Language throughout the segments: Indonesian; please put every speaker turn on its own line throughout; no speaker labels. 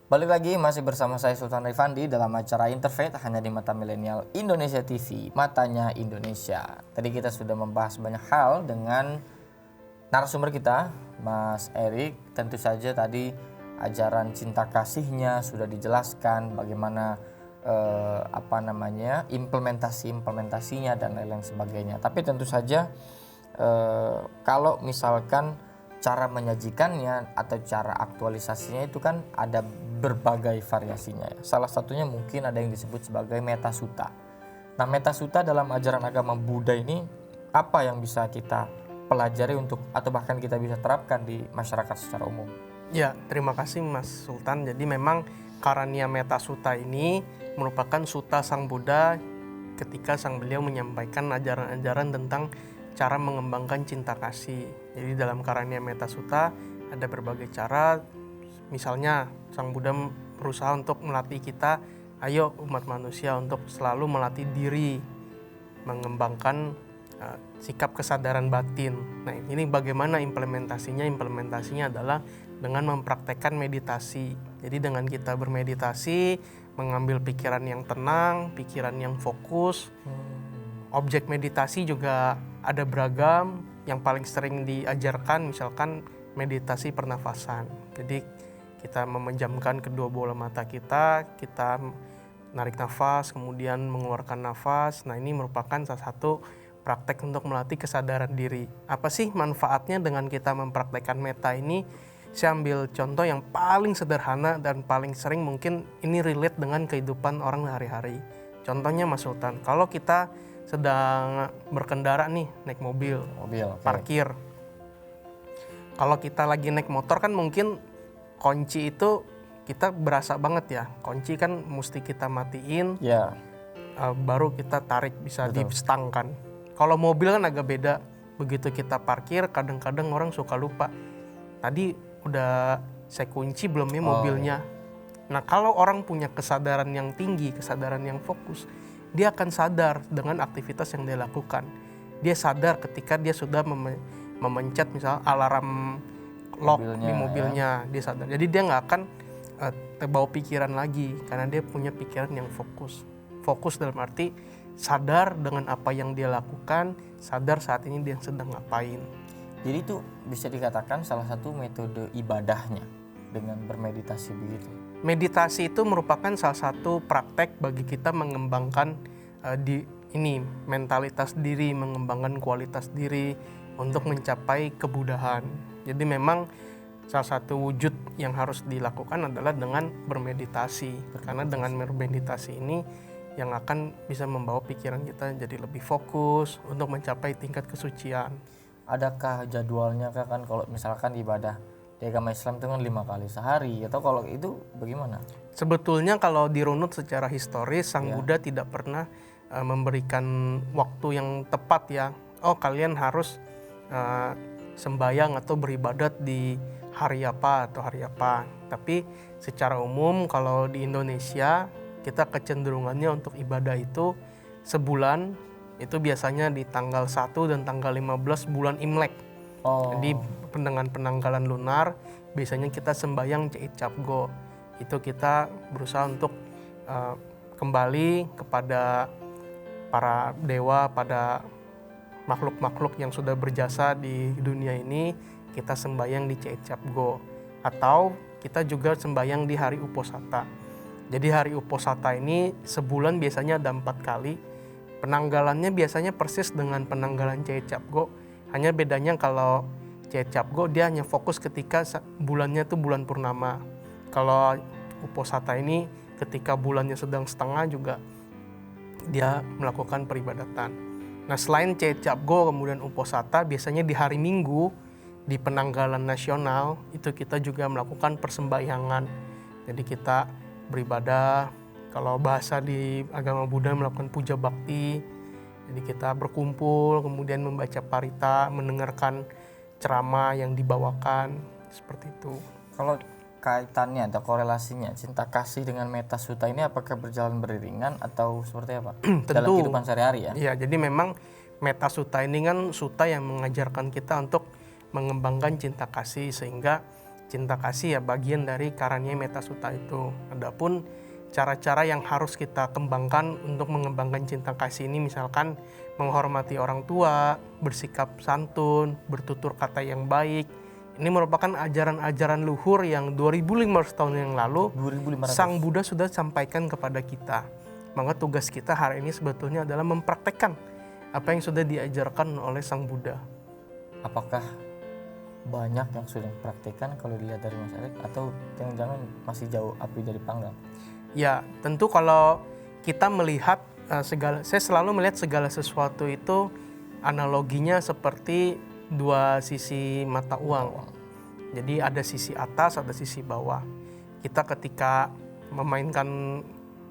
Balik lagi masih bersama saya Sultan Rifandi dalam acara Interfaith hanya di Mata Milenial Indonesia TV, Matanya Indonesia. Tadi kita sudah membahas banyak hal dengan narasumber kita, Mas Erik. Tentu saja tadi ajaran cinta kasihnya sudah dijelaskan, bagaimana implementasinya dan lain-lain sebagainya. Tapi tentu saja kalau misalkan cara menyajikannya atau cara aktualisasinya itu kan ada berbagai variasinya ya. Salah satunya mungkin ada yang disebut sebagai metasuta. Nah, metasuta dalam ajaran agama Buddha ini apa yang bisa kita pelajari untuk atau bahkan kita bisa terapkan di masyarakat secara umum?
Ya, terima kasih Mas Sultan. Jadi memang Karania Metasuta ini merupakan suta Sang Buddha ketika Sang Beliau menyampaikan ajaran-ajaran tentang cara mengembangkan cinta kasih. Jadi dalam Karania Metasuta ada berbagai cara. Misalnya Sang Buddha berusaha untuk melatih kita, ayo umat manusia untuk selalu melatih diri, mengembangkan sikap kesadaran batin. Nah, ini bagaimana implementasinya? Implementasinya adalah dengan mempraktekkan meditasi. Jadi dengan kita bermeditasi, mengambil pikiran yang tenang, pikiran yang fokus. Objek meditasi juga ada beragam. Yang paling sering diajarkan misalkan meditasi pernafasan. Jadi kita memejamkan kedua bola mata kita narik nafas, kemudian mengeluarkan nafas. Nah, ini merupakan salah satu praktek untuk melatih kesadaran diri. Apa sih manfaatnya dengan kita mempraktekkan meta ini? Saya ambil contoh yang paling sederhana dan paling sering mungkin ini relate dengan kehidupan orang sehari-hari. Contohnya Mas Sultan, kalau kita sedang berkendara nih, naik mobil,
okay.
Parkir. Kalau kita lagi naik motor kan mungkin kunci itu kita berasa banget ya. Kunci kan mesti kita matiin, baru kita tarik, bisa di-stangkan. Kalau mobil kan agak beda. Begitu kita parkir, kadang-kadang orang suka lupa. Tadi udah saya kunci belum ya mobilnya. Nah, kalau orang punya kesadaran yang tinggi, kesadaran yang fokus, dia akan sadar dengan aktivitas yang dia lakukan. Dia sadar ketika dia sudah memencet misal alarm lock di mobilnya, dia sadar. Jadi dia nggak akan terbawa pikiran lagi karena dia punya pikiran yang fokus. Fokus dalam arti sadar dengan apa yang dia lakukan, sadar saat ini dia sedang ngapain.
Jadi itu bisa dikatakan salah satu metode ibadahnya dengan bermeditasi begitu.
Meditasi itu merupakan salah satu praktek bagi kita mengembangkan mentalitas diri, mengembangkan kualitas diri untuk mencapai kebudahan. Jadi memang salah satu wujud yang harus dilakukan adalah dengan bermeditasi. Karena dengan bermeditasi ini yang akan bisa membawa pikiran kita jadi lebih fokus untuk mencapai tingkat kesucian.
Adakah jadwalnya kan kalau misalkan ibadah di agama Islam itu kan 5 kali sehari, atau kalau itu bagaimana?
Sebetulnya kalau dirunut secara historis, Sang Buddha tidak pernah memberikan waktu yang tepat ya. Oh, kalian harus sembahyang atau beribadat di hari apa atau hari apa. Tapi secara umum kalau di Indonesia kita kecenderungannya untuk ibadah itu sebulan. Itu biasanya di tanggal 1 dan tanggal 15 bulan Imlek. Jadi dengan penanggalan lunar biasanya kita sembahyang Cait Cap Go. Itu kita berusaha untuk kembali kepada para dewa, pada makhluk-makhluk yang sudah berjasa di dunia ini. Kita sembahyang di Cait Cap Go. Atau kita juga sembahyang di hari Uposatha. Jadi hari Uposatha ini sebulan biasanya ada 4 kali. Penanggalannya biasanya persis dengan penanggalan Cait Cap Go. Hanya bedanya kalau Cait Cap Go dia hanya fokus ketika bulannya itu bulan purnama. Kalau Uposatha ini ketika bulannya sedang setengah juga dia melakukan peribadatan. Nah, selain Cait Cap Go kemudian Uposatha, biasanya di hari Minggu di penanggalan nasional itu kita juga melakukan persembahyangan. Jadi kita beribadah. Kalau bahasa di agama Buddha melakukan puja bakti. Jadi kita berkumpul, kemudian membaca parita, mendengarkan ceramah yang dibawakan, seperti itu.
Kalau kaitannya atau korelasinya cinta kasih dengan metasuta ini apakah berjalan beriringan atau seperti apa?
Tentu.
Dalam kehidupan sehari-hari ya?
Iya, jadi memang metasuta ini kan suta yang mengajarkan kita untuk mengembangkan cinta kasih, sehingga cinta kasih ya bagian dari Karania Metta Sutta itu. Adapun cara-cara yang harus kita kembangkan untuk mengembangkan cinta kasih ini misalkan menghormati orang tua, bersikap santun, bertutur kata yang baik. Ini merupakan ajaran-ajaran luhur yang 2500 tahun yang lalu
2500.
Sang Buddha sudah sampaikan kepada kita. Maka tugas kita hari ini sebetulnya adalah mempraktekkan apa yang sudah diajarkan oleh Sang Buddha.
Apakah banyak yang sudah praktekkan kalau dilihat dari Mas Erik, atau jangan-jangan masih jauh api dari panggang?
Ya, tentu kalau kita melihat saya selalu melihat segala sesuatu itu analoginya seperti dua sisi mata uang. Jadi ada sisi atas, ada sisi bawah. Kita ketika memainkan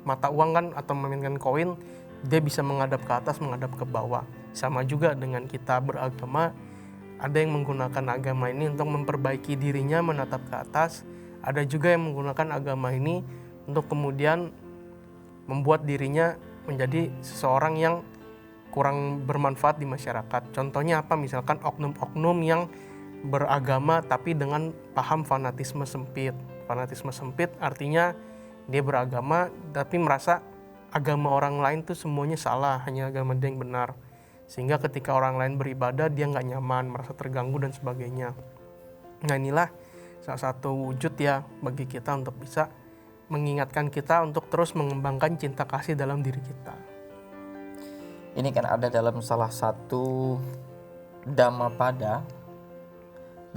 mata uang kan atau memainkan koin, dia bisa menghadap ke atas, menghadap ke bawah. Sama juga dengan kita beragama, ada yang menggunakan agama ini untuk memperbaiki dirinya, menatap ke atas. Ada juga yang menggunakan agama ini untuk kemudian membuat dirinya menjadi seseorang yang kurang bermanfaat di masyarakat. Contohnya apa? Misalkan oknum-oknum yang beragama tapi dengan paham fanatisme sempit. Fanatisme sempit artinya dia beragama tapi merasa agama orang lain tuh semuanya salah, hanya agama dia yang benar. Sehingga ketika orang lain beribadah dia nggak nyaman, merasa terganggu dan sebagainya. Nah inilah salah satu wujud ya bagi kita untuk bisa mengingatkan kita untuk terus mengembangkan cinta kasih dalam diri kita.
Ini kan ada dalam salah satu Dhammapada 1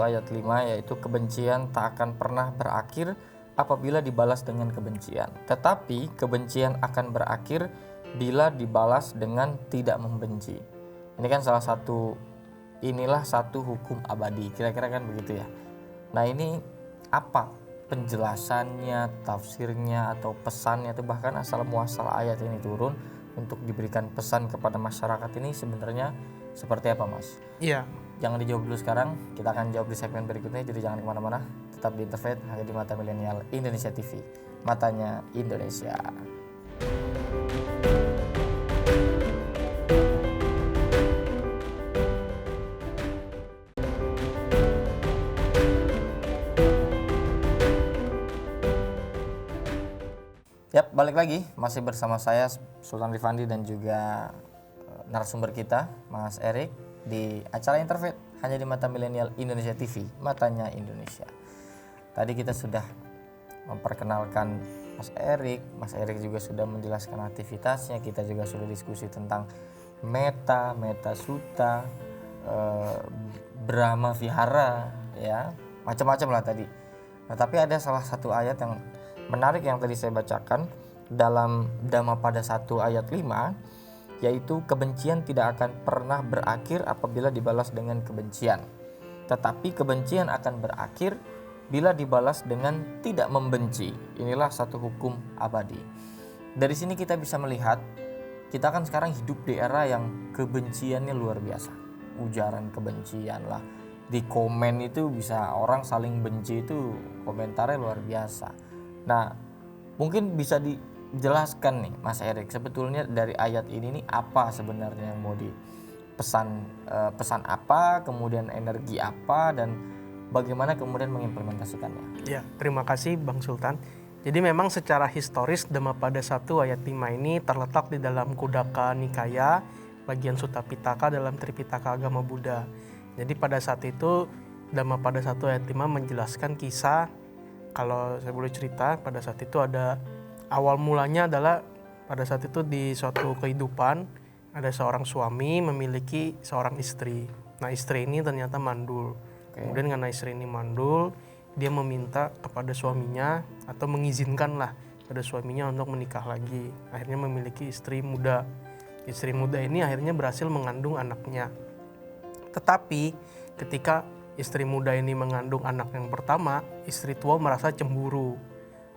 ayat 5, yaitu kebencian tak akan pernah berakhir apabila dibalas dengan kebencian. Tetapi kebencian akan berakhir bila dibalas dengan tidak membenci. Ini kan salah satu, inilah satu hukum abadi, kira-kira kan begitu ya. Nah ini apa penjelasannya, tafsirnya atau pesannya, atau bahkan asal muasal ayat ini turun untuk diberikan pesan kepada masyarakat ini sebenarnya seperti apa, Mas?
Iya.
Jangan dijawab dulu sekarang, kita akan jawab di segmen berikutnya, jadi jangan kemana-mana, tetap di Interfaith hanya di Mata Milenial Indonesia TV, matanya Indonesia. Yap, balik lagi masih bersama saya Sultan Rifandi dan juga narasumber kita Mas Erik di acara Interfaith hanya di Mata Milenial Indonesia TV, matanya Indonesia. Tadi kita sudah memperkenalkan Mas Erik juga sudah menjelaskan aktivitasnya, kita juga sudah diskusi tentang Metta Sutta, Brahma Vihara, ya macam-macam lah tadi. Nah tapi ada salah satu ayat yang menarik yang tadi saya bacakan dalam Dhammapada 1 ayat 5, yaitu kebencian tidak akan pernah berakhir apabila dibalas dengan kebencian. Tetapi kebencian akan berakhir bila dibalas dengan tidak membenci. Inilah satu hukum abadi. Dari sini kita bisa melihat, kita kan sekarang hidup di era yang kebenciannya luar biasa. Ujaran kebencian lah. Di komen itu bisa orang saling benci, itu komentarnya luar biasa. Nah, mungkin bisa dijelaskan nih Mas Erik, sebetulnya dari ayat ini nih apa sebenarnya yang mau pesan apa, kemudian energi apa, dan bagaimana kemudian mengimplementasikannya?
Ya, terima kasih Bang Sultan. Jadi memang secara historis Dhammapada 1 ayat 5 ini terletak di dalam Khuddaka Nikaya, bagian Sutta Pitaka dalam Tripitaka agama Buddha. Jadi pada saat itu Dhammapada 1 ayat 5 menjelaskan kisah. Kalau saya boleh cerita, pada saat itu ada awal mulanya adalah pada saat itu di suatu kehidupan ada seorang suami memiliki seorang istri. Nah istri ini ternyata mandul. Kemudian karena istri ini mandul, dia meminta kepada suaminya atau mengizinkanlah pada suaminya untuk menikah lagi. Akhirnya memiliki istri muda. Istri muda ini akhirnya berhasil mengandung anaknya. Tetapi ketika istri muda ini mengandung anak yang pertama, istri tua merasa cemburu.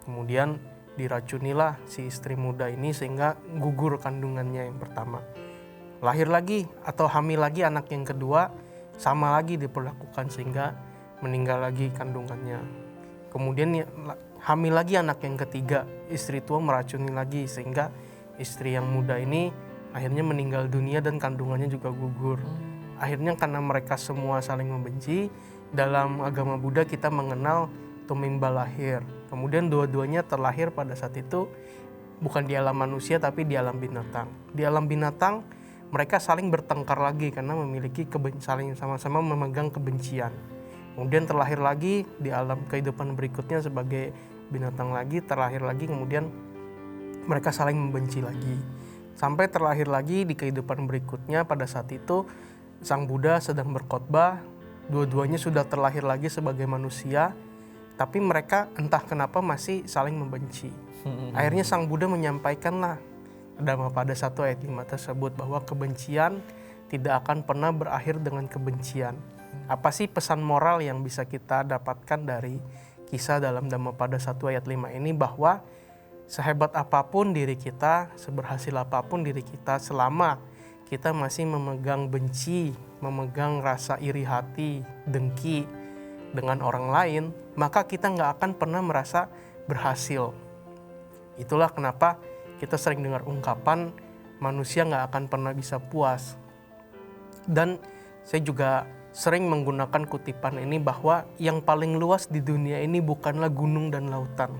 Kemudian diracunilah si istri muda ini sehingga gugur kandungannya yang pertama. Lahir lagi atau hamil lagi anak yang kedua, sama lagi diperlakukan sehingga meninggal lagi kandungannya. Kemudian hamil lagi anak yang ketiga, istri tua meracuni lagi sehingga istri yang muda ini akhirnya meninggal dunia dan kandungannya juga gugur. Akhirnya karena mereka semua saling membenci, dalam agama Buddha kita mengenal tumimba lahir. Kemudian dua-duanya terlahir pada saat itu bukan di alam manusia tapi di alam binatang. Di alam binatang mereka saling bertengkar lagi karena memiliki saling sama-sama memegang kebencian. Kemudian terlahir lagi di alam kehidupan berikutnya sebagai binatang lagi, terlahir lagi, kemudian mereka saling membenci lagi. Sampai terlahir lagi di kehidupan berikutnya pada saat itu Sang Buddha sedang berkhotbah, dua-duanya sudah terlahir lagi sebagai manusia, tapi mereka entah kenapa masih saling membenci. Akhirnya Sang Buddha menyampaikanlah Dhammapada 1 ayat 5 tersebut bahwa kebencian tidak akan pernah berakhir dengan kebencian. Apa sih pesan moral yang bisa kita dapatkan dari kisah dalam Dhammapada 1 ayat 5 ini? Bahwa sehebat apapun diri kita, seberhasil apapun diri kita, selama kita masih memegang benci, memegang rasa iri hati, dengki dengan orang lain, maka kita nggak akan pernah merasa berhasil. Itulah kenapa kita sering dengar ungkapan manusia nggak akan pernah bisa puas. Dan saya juga sering menggunakan kutipan ini bahwa yang paling luas di dunia ini bukanlah gunung dan lautan.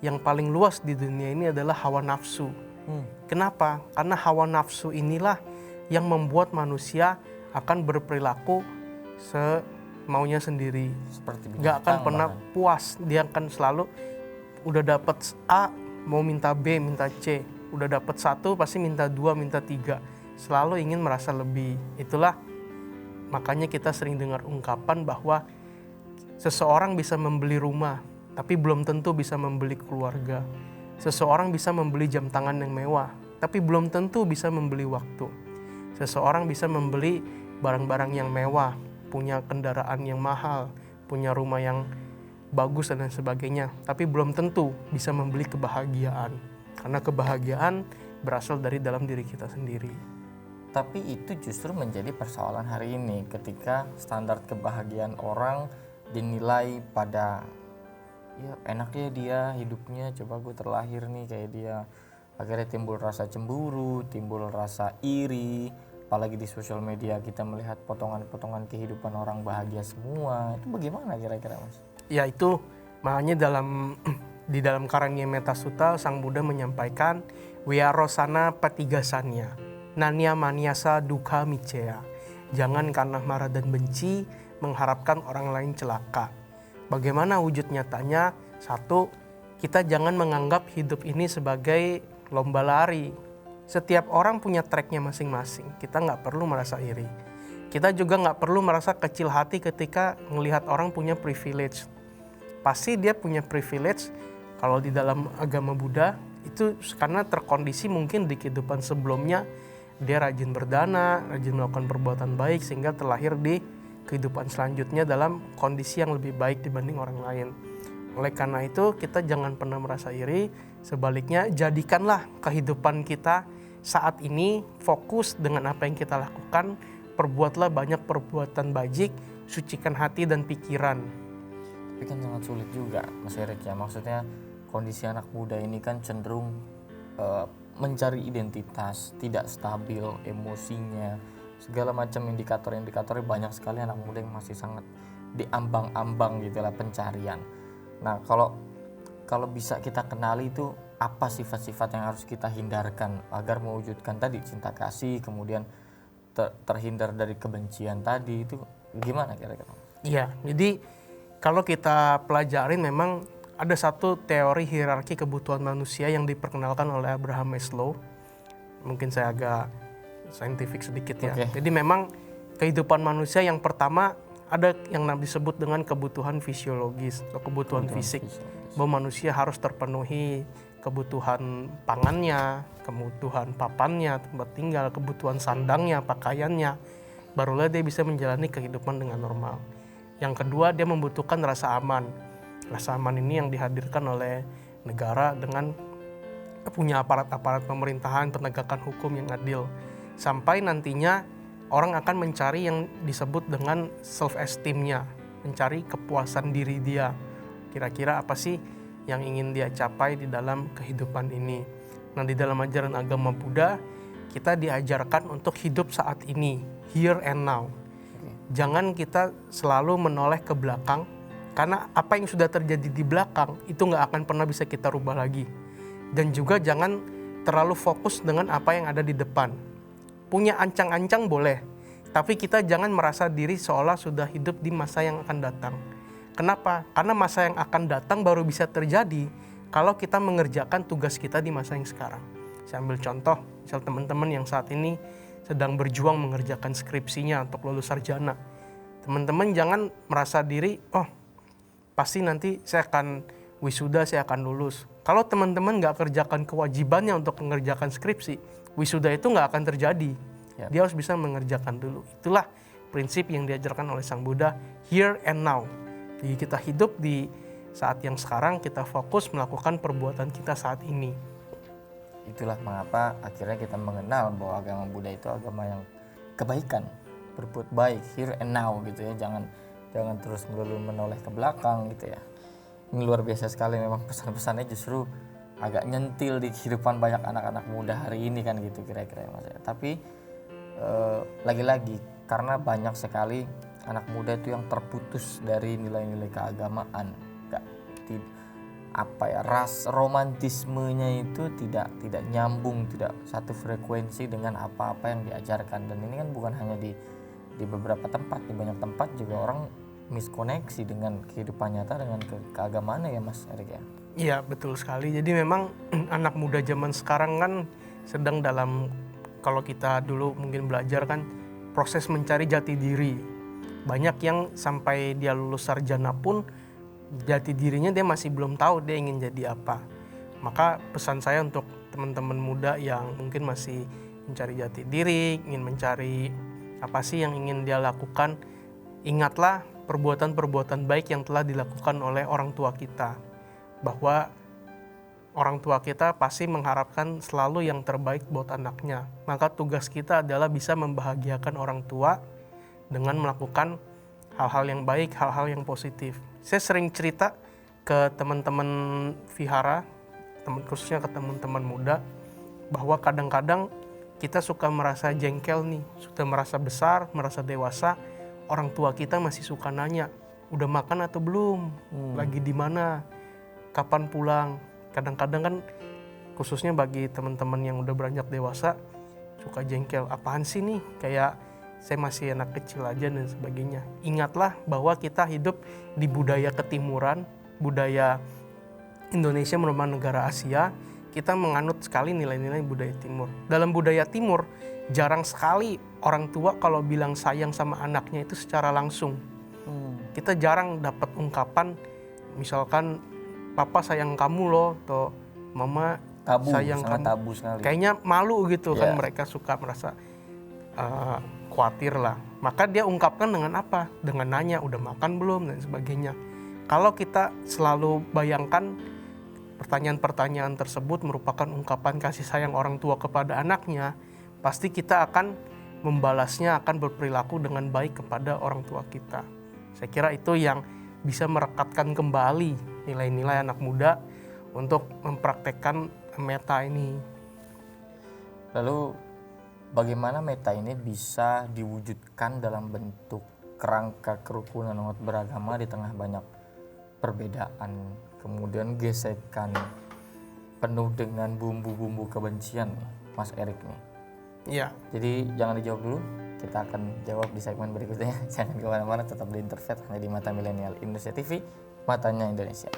Yang paling luas di dunia ini adalah hawa nafsu. Kenapa? Karena hawa nafsu inilah yang membuat manusia akan berperilaku semaunya sendiri.
Seperti
Gak akan pernah puas. Dia akan selalu udah dapat A mau minta B, minta C. Udah dapat 1 pasti minta 2, minta 3. Selalu ingin merasa lebih. Itulah makanya kita sering dengar ungkapan bahwa seseorang bisa membeli rumah, tapi belum tentu bisa membeli keluarga. Seseorang bisa membeli jam tangan yang mewah, tapi belum tentu bisa membeli waktu. Seseorang bisa membeli barang-barang yang mewah, punya kendaraan yang mahal, punya rumah yang bagus dan sebagainya, tapi belum tentu bisa membeli kebahagiaan. Karena kebahagiaan berasal dari dalam diri kita sendiri.
Tapi itu justru menjadi persoalan hari ini ketika standar kebahagiaan orang dinilai pada ya enaknya dia hidupnya, coba gue terlahir nih kayak dia. Akhirnya timbul rasa cemburu, timbul rasa iri. Apalagi di sosial media kita melihat potongan-potongan kehidupan orang bahagia semua. Itu bagaimana kira-kira Mas?
Ya itu makanya di dalam Karanya Metta Sutta Sang Buddha menyampaikan Wiyarosana patigasannya Nanya maniasa duka micea. Jangan karena marah dan benci mengharapkan orang lain celaka. Bagaimana wujud nyatanya? 1, kita jangan menganggap hidup ini sebagai lomba lari. Setiap orang punya tracknya masing-masing. Kita nggak perlu merasa iri. Kita juga nggak perlu merasa kecil hati ketika melihat orang punya privilege. Pasti dia punya privilege kalau di dalam agama Buddha itu karena terkondisi mungkin di kehidupan sebelumnya dia rajin berdana, rajin melakukan perbuatan baik sehingga terlahir di kehidupan selanjutnya dalam kondisi yang lebih baik dibanding orang lain. Oleh karena itu kita jangan pernah merasa iri, sebaliknya jadikanlah kehidupan kita saat ini fokus dengan apa yang kita lakukan, perbuatlah banyak perbuatan baik, sucikan hati dan pikiran.
Tapi kan sangat sulit juga Mas Erik ya, maksudnya kondisi anak muda ini kan cenderung mencari identitas, tidak stabil emosinya, segala macam indikator-indikatornya banyak sekali anak muda yang masih sangat diambang-ambang gitu lah pencarian. Nah kalau bisa kita kenali itu apa sifat-sifat yang harus kita hindarkan agar mewujudkan tadi cinta kasih, kemudian terhindar dari kebencian tadi, itu gimana kira-kira?
Iya, jadi kalau kita pelajarin memang ada satu teori hierarki kebutuhan manusia yang diperkenalkan oleh Abraham Maslow. Mungkin saya agak saintifik sedikit ya. Okay. Jadi memang kehidupan manusia yang pertama ada yang disebut dengan kebutuhan fisiologis atau kebutuhan fisik. Bahwa manusia harus terpenuhi kebutuhan pangannya, kebutuhan papannya, tempat tinggal, kebutuhan sandangnya, pakaiannya. Barulah dia bisa menjalani kehidupan dengan normal. Yang kedua, dia membutuhkan rasa aman. Rasa aman ini yang dihadirkan oleh negara dengan punya aparat-aparat pemerintahan, penegakan hukum yang adil. Sampai nantinya orang akan mencari yang disebut dengan self-esteem-nya, mencari kepuasan diri dia. Kira-kira apa sih yang ingin dia capai di dalam kehidupan ini. Nah, di dalam ajaran agama Buddha, kita diajarkan untuk hidup saat ini, here and now. jangan kita selalu menoleh ke belakang, karena apa yang sudah terjadi di belakang itu nggak akan pernah bisa kita rubah lagi. Dan juga jangan terlalu fokus dengan apa yang ada di depan. Punya ancang-ancang boleh, tapi kita jangan merasa diri seolah sudah hidup di masa yang akan datang. Kenapa? Karena masa yang akan datang baru bisa terjadi kalau kita mengerjakan tugas kita di masa yang sekarang. Saya ambil contoh, misal teman-teman yang saat ini sedang berjuang mengerjakan skripsinya untuk lulus sarjana. Teman-teman jangan merasa diri, oh pasti nanti saya akan wisuda, saya akan lulus. Kalau teman-teman nggak kerjakan kewajibannya untuk mengerjakan skripsi, wisuda itu nggak akan terjadi.
Yap.
Dia harus bisa mengerjakan dulu. Itulah prinsip yang diajarkan oleh Sang Buddha, here and now. Jadi kita hidup di saat yang sekarang, kita fokus melakukan perbuatan kita saat ini.
Itulah mengapa akhirnya kita mengenal bahwa agama Buddha itu agama yang kebaikan, berbuat baik here and now gitu ya. Jangan terus melulu menoleh ke belakang gitu ya. Ini luar biasa sekali, memang pesan-pesannya justru agak nyentil di kehidupan banyak anak-anak muda hari ini kan gitu kira-kira ya Mas. Tapi lagi-lagi karena banyak sekali anak muda itu yang terputus dari nilai-nilai keagamaan, ras romantismenya itu tidak nyambung, tidak satu frekuensi dengan apa-apa yang diajarkan. Dan ini kan bukan hanya di beberapa tempat, di banyak tempat juga orang miskoneksi dengan kehidupan nyata dengan keagamaannya ya Mas Erik ya.
Iya betul sekali. Jadi memang anak muda zaman sekarang kan sedang dalam, kalau kita dulu mungkin belajar kan proses mencari jati diri. Banyak yang sampai dia lulus sarjana pun jati dirinya dia masih belum tahu dia ingin jadi apa. Maka pesan saya untuk teman-teman muda yang mungkin masih mencari jati diri, ingin mencari apa sih yang ingin dia lakukan, ingatlah perbuatan-perbuatan baik yang telah dilakukan oleh orang tua kita. Bahwa orang tua kita pasti mengharapkan selalu yang terbaik buat anaknya. Maka tugas kita adalah bisa membahagiakan orang tua dengan melakukan hal-hal yang baik, hal-hal yang positif. Saya sering cerita ke teman-teman vihara, khususnya ke teman-teman muda, bahwa kadang-kadang kita suka merasa jengkel nih, sudah merasa besar, merasa dewasa, orang tua kita masih suka nanya, udah makan atau belum? Lagi di mana? Kapan pulang? Kadang-kadang kan khususnya bagi teman-teman yang udah beranjak dewasa suka jengkel, apaan sih nih? Kayak saya masih anak kecil aja dan sebagainya. Ingatlah bahwa kita hidup di budaya ketimuran, budaya Indonesia merupakan negara Asia, kita menganut sekali nilai-nilai budaya timur. Dalam budaya timur, jarang sekali orang tua kalau bilang sayang sama anaknya itu secara langsung. Kita jarang dapat ungkapan, misalkan papa sayang kamu loh, atau mama
Tabu,
sayang
sangat
kamu.
tabu sekali.
Kayaknya malu gitu kan,
Yeah.
mereka suka merasa khawatir lah. Maka dia ungkapkan dengan apa? Dengan nanya udah makan belum dan sebagainya. Kalau kita selalu bayangkan pertanyaan-pertanyaan tersebut merupakan ungkapan kasih sayang orang tua kepada anaknya, pasti kita akan membalasnya, akan berperilaku dengan baik kepada orang tua kita. Saya kira itu yang bisa merekatkan kembali nilai-nilai anak muda untuk mempraktekkan meta ini.
Lalu bagaimana meta ini bisa diwujudkan dalam bentuk kerangka kerukunan umat beragama di tengah banyak perbedaan, kemudian gesekan penuh dengan bumbu-bumbu kebencian nih, Mas Erik nih.
Iya.
Jadi jangan dijawab dulu, kita akan jawab di segmen berikutnya. Jangan kemana-mana, tetap di Interfaith hanya di Mata Milenial Indonesia TV, matanya Indonesia.